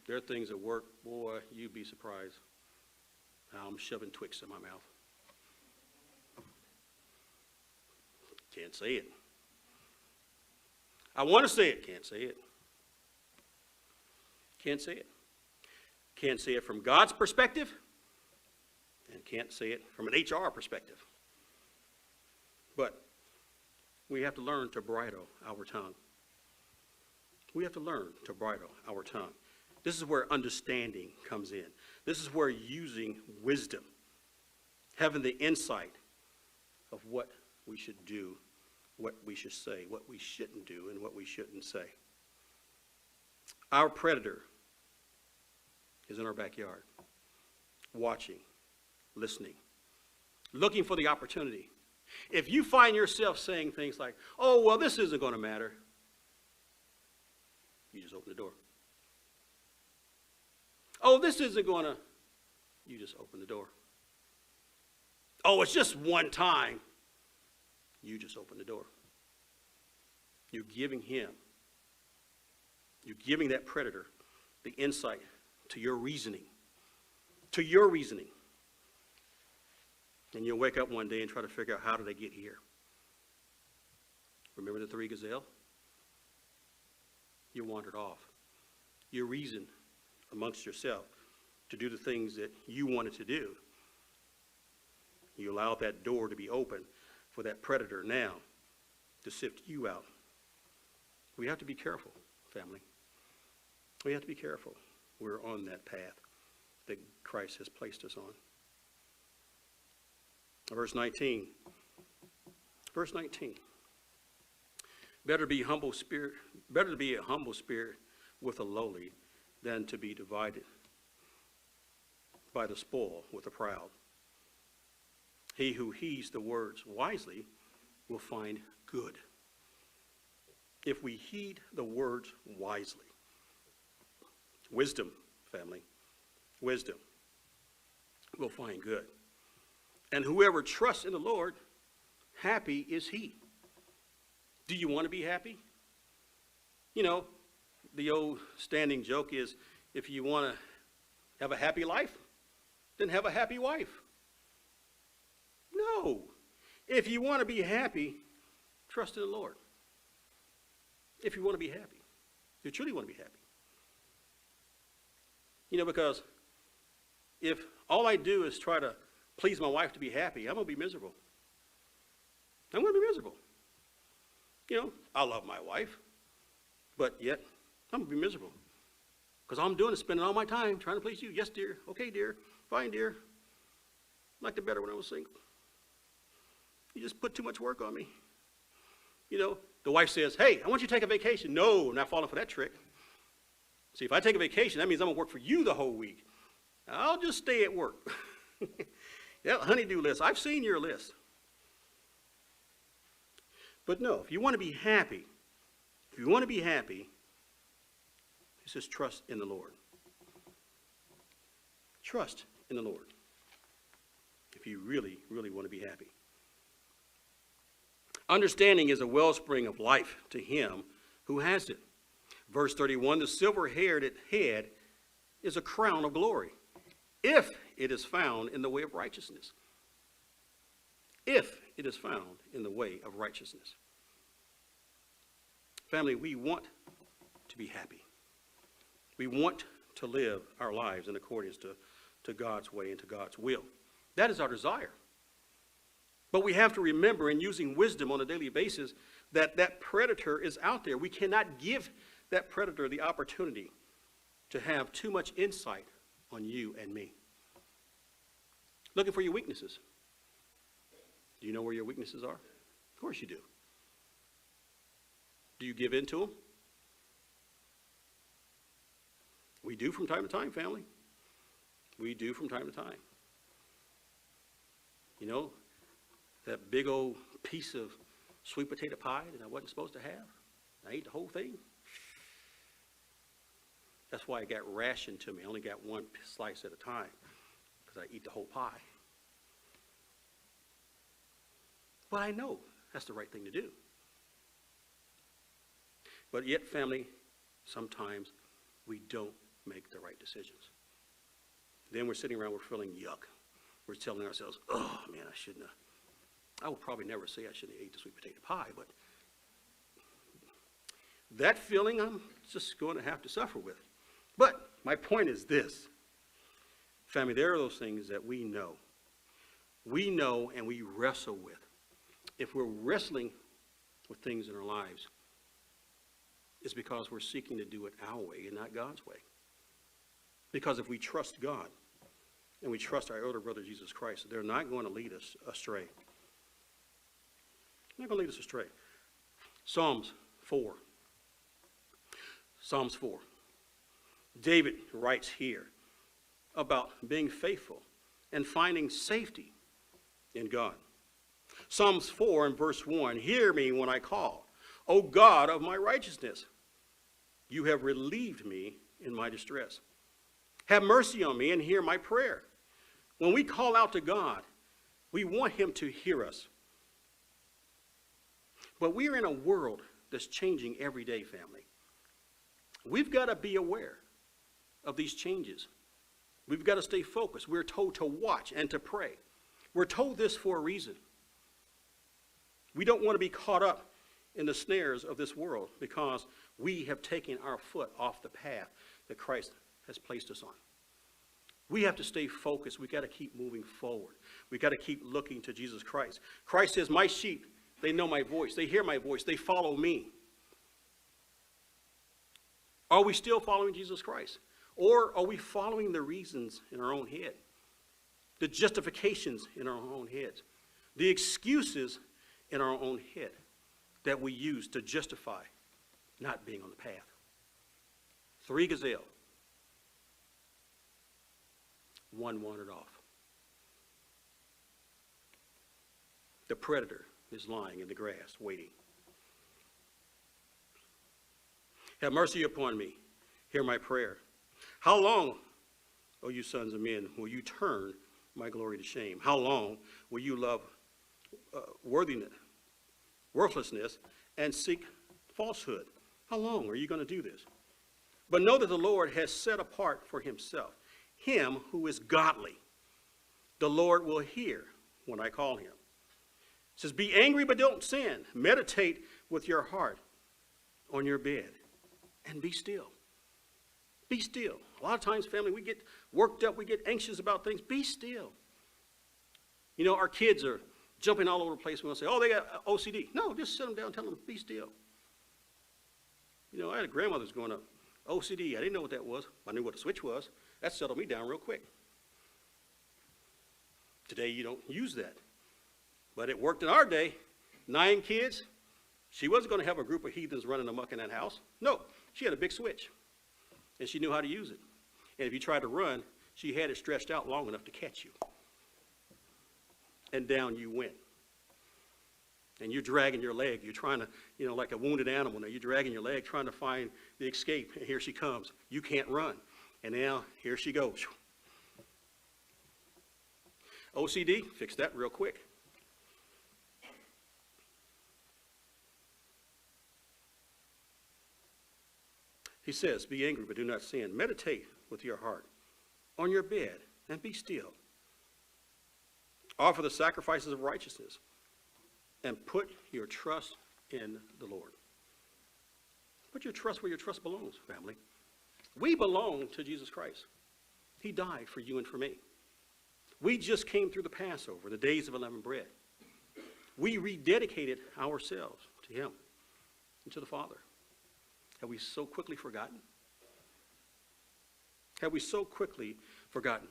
There are things at work, boy, you'd be surprised how I'm shoving Twix in my mouth. Can't say it. I want to say it, can't say it. Can't say it. Can't say it from God's perspective, and can't say it from an HR perspective. But we have to learn to bridle our tongue. We have to learn to bridle our tongue. This is where understanding comes in. This is where using wisdom, having the insight of what we should do, what we should say, what we shouldn't do, and what we shouldn't say. Our predator is in our backyard, watching, listening, looking for the opportunity. If you find yourself saying things like, oh, well, this isn't going to matter, you just open the door. Oh, this isn't going to, you just open the door. Oh, it's just one time, you just open the door. You're giving that predator the insight to your reasoning. And you'll wake up one day and try to figure out, how did I get here? Remember the 3 gazelle? You wandered off. You reasoned amongst yourself to do the things that you wanted to do. You allowed that door to be open for that predator now to sift you out. We have to be careful, family. We have to be careful. We're on that path that Christ has placed us on. Verse 19. Better to be a humble spirit with a lowly than to be divided by the spoil with the proud. He who heeds the words wisely will find good. If we heed the words wisely. Wisdom, family. Wisdom. We'll find good. And whoever trusts in the Lord, happy is he. Do you want to be happy? You know, the old standing joke is, if you want to have a happy life, then have a happy wife. No. If you want to be happy, trust in the Lord. If you want to be happy. You truly want to be happy. You know, because if all I do is try to please my wife to be happy, I'm going to be miserable. I'm going to be miserable. You know, I love my wife, but yet I'm going to be miserable. Because all I'm doing is spending all my time trying to please you. Yes, dear. Okay, dear. Fine, dear. I liked it better when I was single. You just put too much work on me. You know, the wife says, hey, I want you to take a vacation. No, I'm not falling for that trick. See, if I take a vacation, that means I'm going to work for you the whole week. I'll just stay at work. Yeah, honey-do list. I've seen your list. But no, if you want to be happy, it says trust in the Lord. Trust in the Lord. If you really, really want to be happy. Understanding is a wellspring of life to him who has it. Verse 31, the silver-haired head is a crown of glory, if it is found in the way of righteousness. If it is found in the way of righteousness. Family, we want to be happy. We want to live our lives in accordance to God's way and to God's will. That is our desire. But we have to remember, in using wisdom on a daily basis, that that predator is out there. We cannot give that predator the opportunity to have too much insight on you and me. Looking for your weaknesses. Do you know where your weaknesses are? Of course you do. Do you give in to them? We do from time to time, family. We do from time to time. You know, that big old piece of sweet potato pie that I wasn't supposed to have, I ate the whole thing. That's why it got rationed to me. I only got one slice at a time because I eat the whole pie. But I know that's the right thing to do. But yet, family, sometimes we don't make the right decisions. Then we're sitting around, we're feeling yuck. We're telling ourselves, oh man, I shouldn't have. I would probably never say I shouldn't have ate the sweet potato pie, but that feeling I'm just going to have to suffer with. But my point is this. Family, there are those things that we know. We know and we wrestle with. If we're wrestling with things in our lives, it's because we're seeking to do it our way and not God's way. Because if we trust God and we trust our elder brother Jesus Christ, they're not going to lead us astray. They're not going to lead us astray. Psalms 4. Psalms 4. David writes here about being faithful and finding safety in God. Psalms 4 and verse 1, hear me when I call, O God of my righteousness. You have relieved me in my distress. Have mercy on me and hear my prayer. When we call out to God, we want him to hear us. But we are in a world that's changing every day, family. We've got to be aware of these changes. We've got to stay focused. We're told to watch and to pray. We're told this for a reason. We don't want to be caught up in the snares of this world because we have taken our foot off the path that Christ has placed us on. We have to stay focused. We've got to keep moving forward. We've got to keep looking to Jesus Christ. Christ says, my sheep, they know my voice. They hear my voice. They follow me. Are we still following Jesus Christ? Or are we following the reasons in our own head? The justifications in our own heads? The excuses in our own head that we use to justify not being on the path? 3 gazelle. 1 wandered off. The predator is lying in the grass waiting. Have mercy upon me. Hear my prayer. How long, O you sons of men, will you turn my glory to shame? How long will you love worthlessness and seek falsehood? How long are you going to do this? But know that the Lord has set apart for himself him who is godly. The Lord will hear when I call him. It says, be angry but don't sin. Meditate with your heart on your bed and be still. Be still. A lot of times, family, we get worked up. We get anxious about things. Be still. You know, our kids are jumping all over the place. We want to say, oh, they got OCD. No, just sit them down and tell them, be still. You know, I had a grandmother who's going up. OCD, I didn't know what that was. I knew what the switch was. That settled me down real quick. Today, you don't use that. But it worked in our day. 9 kids. She wasn't going to have a group of heathens running amok in that house. No, she had a big switch. And she knew how to use it. And if you tried to run, she had it stretched out long enough to catch you. And down you went. And you're dragging your leg. You're trying to, you know, like a wounded animal. Now you're dragging your leg, trying to find the escape. And here she comes. You can't run. And now, here she goes. OCD, fix that real quick. He says, be angry, but do not sin. Meditate with your heart on your bed and be still. Offer the sacrifices of righteousness and put your trust in the Lord. Put your trust where your trust belongs, family. We belong to Jesus Christ. He died for you and for me. We just came through the Passover, the days of unleavened bread. We rededicated ourselves to him and to the Father. Have we so quickly forgotten? Have we so quickly forgotten?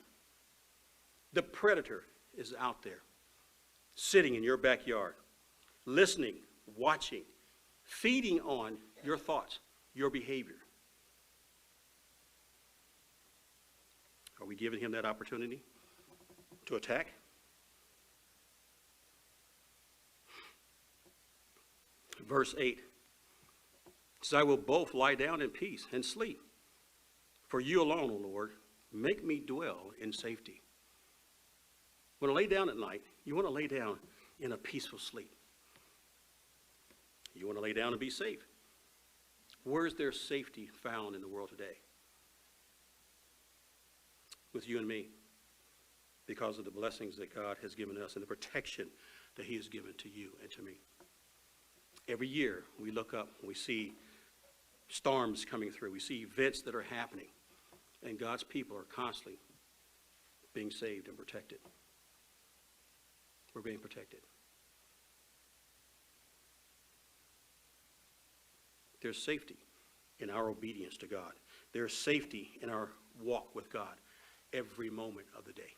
The predator is out there, sitting in your backyard, listening, watching, feeding on your thoughts, your behavior. Are we giving him that opportunity to attack? Verse 8 says, I will both lie down in peace and sleep. For you alone, O Lord, make me dwell in safety. When I lay down at night, you want to lay down in a peaceful sleep. You want to lay down and be safe. Where is there safety found in the world today? With you and me, because of the blessings that God has given us and the protection that he has given to you and to me. Every year we look up and we see storms coming through. We see events that are happening, and God's people are constantly being saved and protected. We're being protected. There's safety in our obedience to God. There's safety in our walk with God every moment of the day.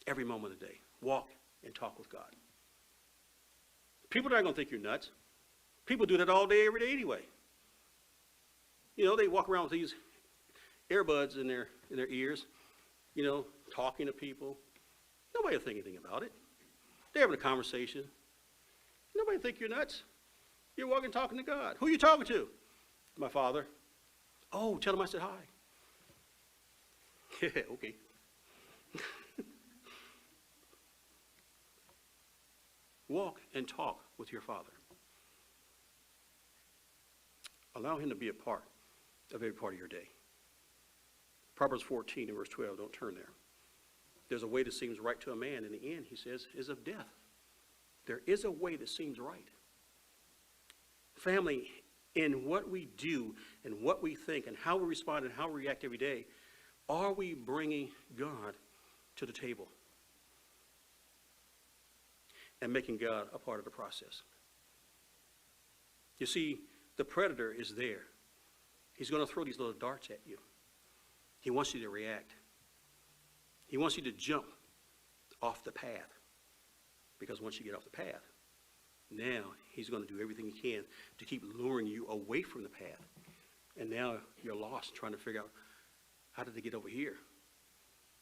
Every moment of the day. Walk and talk with God. People are not going to think you're nuts. People do that all day, every day anyway. You know, they walk around with these earbuds in their ears, you know, talking to people. Nobody will think anything about it. They're having a conversation. Nobody will think you're nuts. You're walking talking to God. Who are you talking to? My Father. Oh, tell him I said hi. Yeah, okay. Walk and talk with your Father. Allow him to be a part of every part of your day. Proverbs 14 and verse 12, don't turn there. There's a way that seems right to a man. In the end, he says, is of death. There is a way that seems right. Family, in what we do and what we think and how we respond and how we react every day, are we bringing God to the table and making God a part of the process? You see, the predator is there. He's going to throw these little darts at you. He wants you to react. He wants you to jump off the path. Because once you get off the path, now he's going to do everything he can to keep luring you away from the path. And now you're lost trying to figure out, how did they get over here?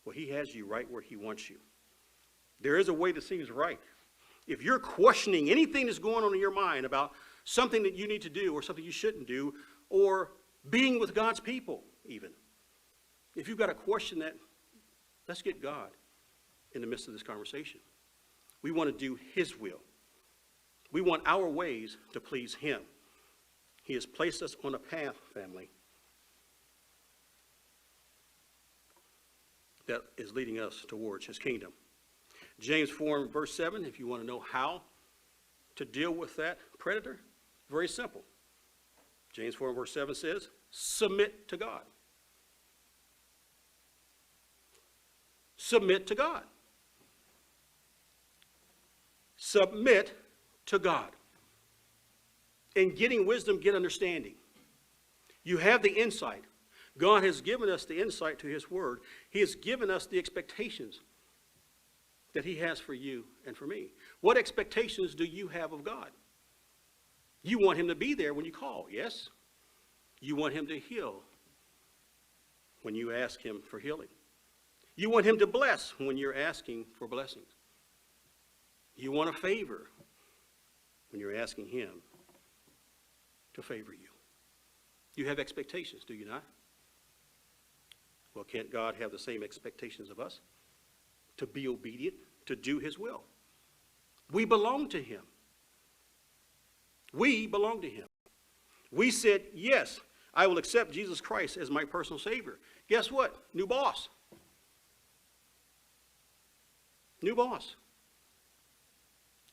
Well, he has you right where he wants you. There is a way that seems right. If you're questioning anything that's going on in your mind about something that you need to do or something you shouldn't do, or being with God's people even, if you've got a question that, let's get God in the midst of this conversation. We want to do his will. We want our ways to please him. He has placed us on a path, family, that is leading us towards his kingdom. James 4 and verse 7, if you want to know how to deal with that predator, very simple. James 4 and verse 7 says, submit to God. Submit to God. Submit to God. In getting wisdom, get understanding. You have the insight. God has given us the insight to his word. He has given us the expectations that he has for you and for me. What expectations do you have of God? You want him to be there when you call, yes? You want him to heal when you ask him for healing. You want him to bless when you're asking for blessings. You want a favor when you're asking him to favor you. You have expectations, do you not? Well, can't God have the same expectations of us? To be obedient, to do his will. We belong to him. We belong to him. We said, yes, I will accept Jesus Christ as my personal Savior. Guess what? New boss. New boss.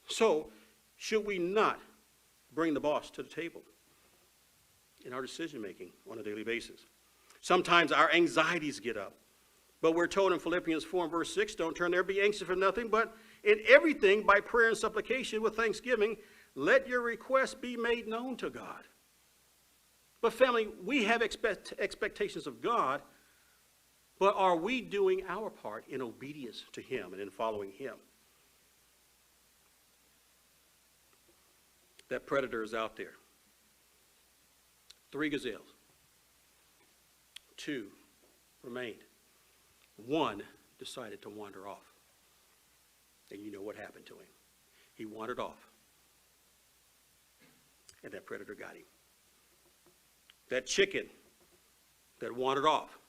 So, should we not bring the boss to the table in our decision making on a daily basis? Sometimes our anxieties get up. But we're told in Philippians 4 and verse 6, don't turn there, be anxious for nothing, but in everything by prayer and supplication with thanksgiving, let your requests be made known to God. But family, we have expectations of God, but are we doing our part in obedience to him and in following him? That predator is out there. 3 gazelles. 2 remained. 1 decided to wander off. And you know what happened to him. He wandered off. And that predator got him. That chicken that wandered off,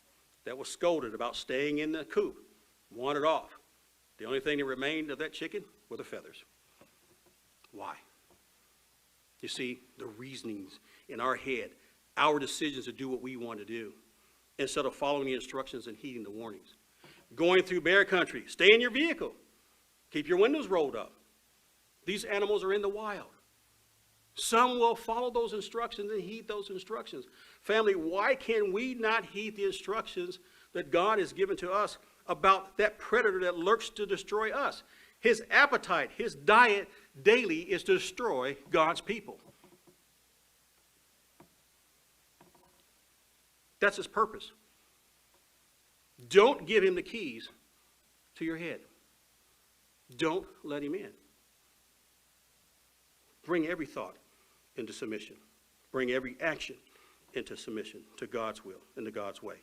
that was scolded about staying in the coop, wandered off. The only thing that remained of that chicken were the feathers. Why? You see, the reasonings in our head, our decisions to do what we want to do, instead of following the instructions and heeding the warnings. Going through bear country, stay in your vehicle. Keep your windows rolled up. These animals are in the wild. Some will follow those instructions and heed those instructions. Family, why can we not heed the instructions that God has given to us about that predator that lurks to destroy us? His appetite, his diet daily is to destroy God's people. That's his purpose. Don't give him the keys to your head. Don't let him in. Bring every thought into submission. Bring every action into submission to God's will and to God's way.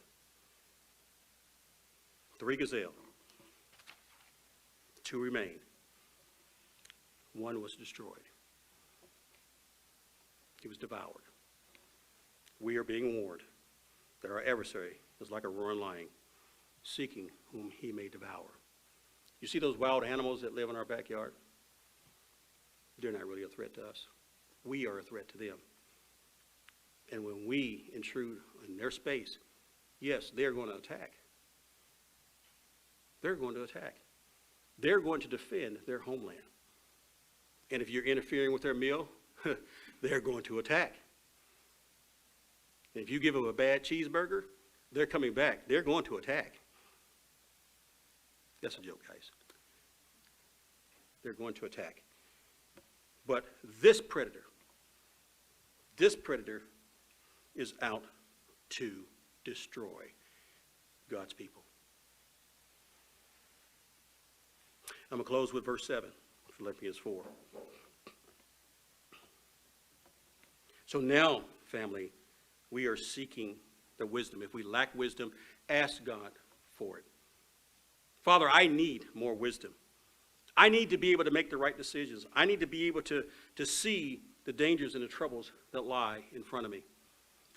3 gazelle. 2 remained. 1 was destroyed. He was devoured. We are being warned that our adversary is like a roaring lion, seeking whom he may devour. You see those wild animals that live in our backyard? They're not really a threat to us. We are a threat to them. And when we intrude in their space, yes, they're going to attack. They're going to attack. They're going to defend their homeland. And if you're interfering with their meal, they're going to attack. And if you give them a bad cheeseburger, they're coming back. They're going to attack. That's a joke, guys. They're going to attack. But this predator is out to destroy God's people. I'm going to close with verse 7, Philippians 4. So now, family, we are seeking the wisdom. If we lack wisdom, ask God for it. Father, I need more wisdom. I need to be able to make the right decisions. I need to be able to see the dangers and the troubles that lie in front of me.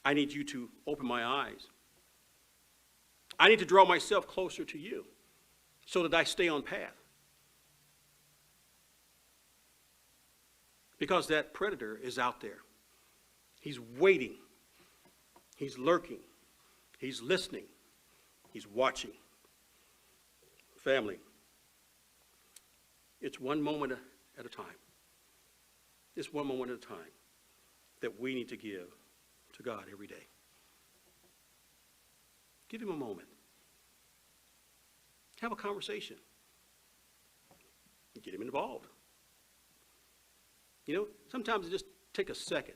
I need you to open my eyes. I need to draw myself closer to you so that I stay on path. Because that predator is out there. He's waiting. He's lurking. He's listening. He's watching. Family, it's one moment at a time. It's one moment at a time that we need to give to God every day. Give him a moment. Have a conversation. Get him involved. You know, sometimes it just take a second.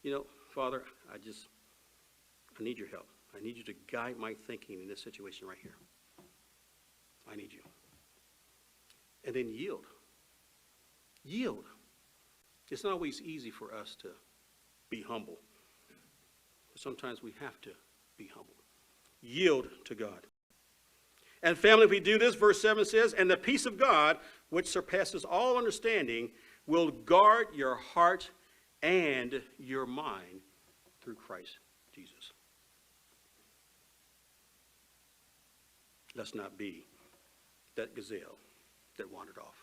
You know, Father, I need your help. I need you to guide my thinking in this situation right here. I need you. And then yield. Yield. It's not always easy for us to be humble. But sometimes we have to be humble. Yield to God. And family, if we do this, verse 7 says, and the peace of God, which surpasses all understanding, will guard your heart and your mind through Christ Jesus. Let's not be that gazelle that wandered off.